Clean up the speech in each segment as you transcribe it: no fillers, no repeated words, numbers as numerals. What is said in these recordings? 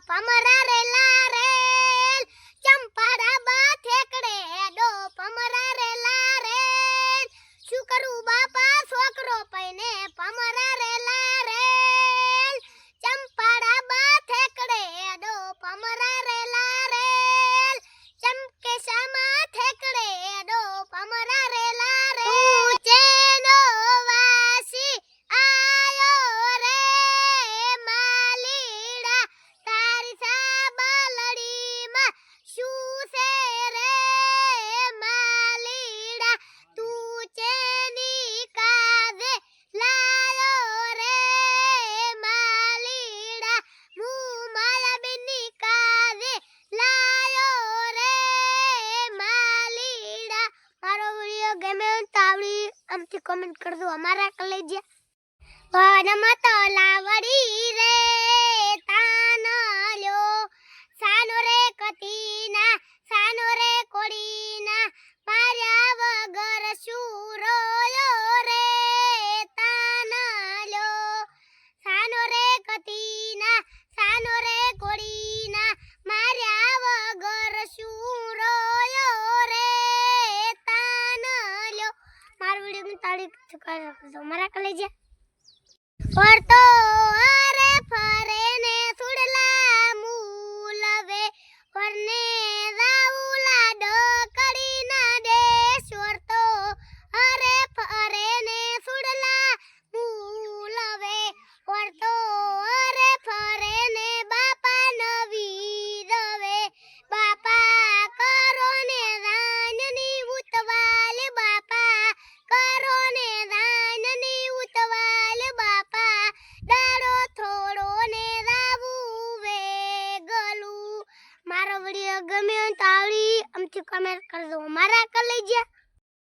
પમરા રે લારેલ ચંપાડા બા ઠેકડે હેડો પમરા રે લારેલ શું કરું બાપા છોકરો પૈને પમરા રે લારેલ ચંપાડા બા ઠેકડે હેડો પમરા રે લારેલ ચમકે શામા ઠેકડે હેડો પમરા રે લારેલ ચેનો વાસી આયો રે માલીડા તારી સાબલડીમાં શું છે રે માલીડા તું ચેની કાજે લાયો રે માલીડા હું માયાબેનની કાજે લાયો રે માલીડા મારો વિડિયો ગમે તો આવડી આમથી કમેન્ટ કરજો અમારા કલેજિયા વનમાં તો લાવડી રે તાનલ્યો સાનો રે કતીના સાનો રે કોડીના માર્યા વગર શું રોયો રે તાનલ્યો સાનો રે કતીના સાનો રે કોડીના માર્યા વગર શું રોયો રે તાનલ્યો મારો વિડિયો તાળી ચૂકાજો મારા કલેજિયા ફરતો અરે ફરે ને સુડલા મૂલવે ફરને રાઉલા ડકડી ના દેશ ફરતો અરે ફરે ને સુડલા મૂલવે ફરતો અરે ફરે ને બાપા નવી રવે બાપા કરો ને રાનની ઉતવાલ બાપા કરો ને રાનની ઉતવાલ બાપા દાડો થોડો ને રાવું વે ગલું મારો વિડિયો ગમ્યો તો આવડી આમથી કમેન્ટ કરજો મારા કલેજિયા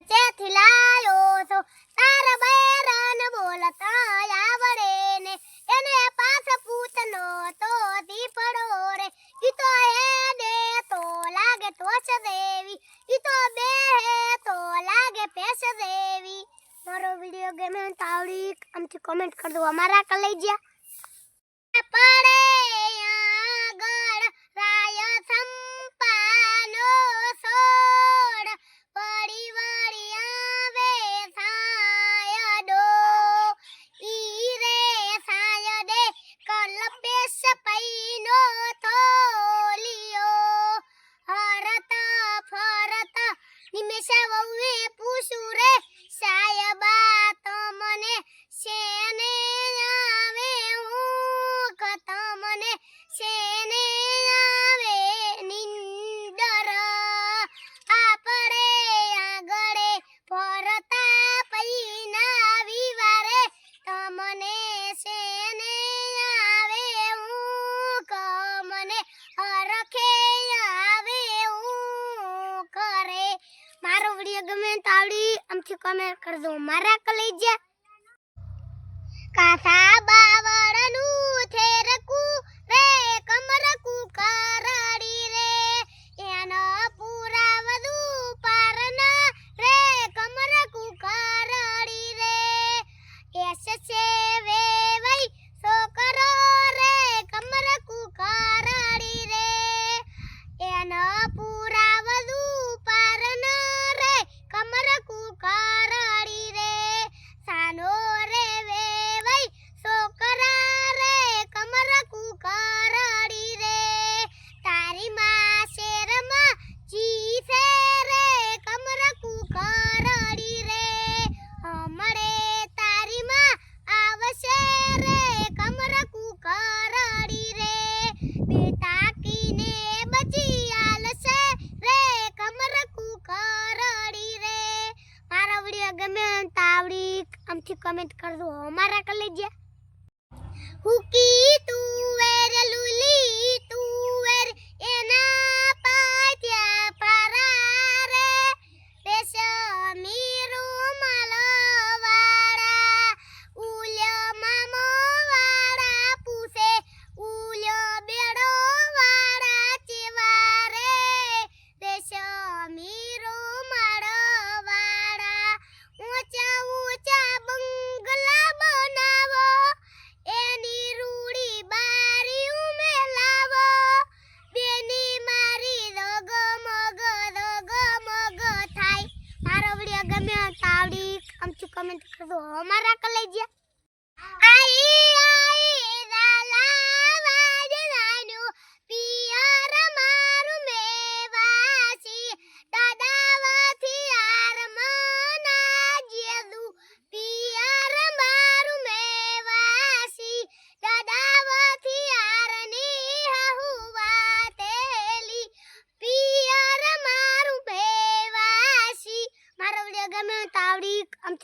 ચેથી લાયો છો તારા બૈરાન બોલતા આવડે ને એને પાસ પૂતનો તો દીપડો રે ઈ તો હેડે તો લાગે ટોચ દેવી ઈ તો બેહે તો લાગે પેશ દેવી મારો વિડિયો ગમે તો આવડી આમથી કમેન્ટ કરજો અમારા કલેજિયા પડે આગળ રાય સંપાનો સોડ પડી વળી આવે સાયડો ઈ રે સાયડે કલપેશ પૈનો થોલિયો હરત ફરત નિમેષ વહુએ પૂછું રે સાયબા તમને શેને આવે હું તમને શેને આવે નિંદર આપડે આગળે ફરતા પૈના વિવારે તમને શેને આવે હું કમને હરખે આવે હું કરે મારો વિડિયો ગમે તો આવડી આમથી કમેન્ટ કરજો મારા કલેજિયા કાસા બાવળનું થેરકું રે કમરકું કરડી રે એના પૂરા વધુ પારના રે કમરકું કરડી રે એસ છે વે વઈ છોકરો રે કમરકું કરડી રે એના પૂરા વધુ પારના રે કમરકું કરડી રે સાનો રે વે વઈ છોકરો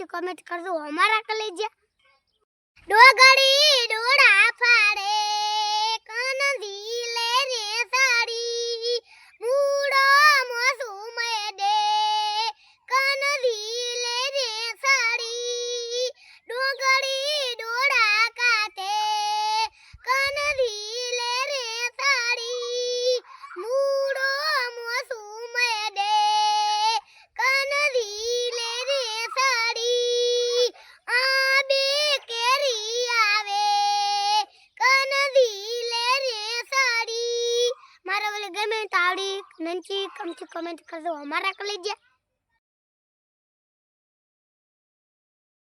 કોમેન્ટ કરજો અમારા કલેજા ડોગડી ડોડા ફાડે કનદી લે રે સાડી મૂડો મોસુ મેડે કનદી લે રે સાડી ડોગડી ડોડા કાતે કનદી લે રે સાડી મૂડો મોસુ મેડે કનદી લે રે સાડી આ બે કેરી આવે કનદી લે રે સાડી મારા વાલે ગમે તો આવડી નંચી કમથી કોમેન્ટ કરજો અમારા કલેજા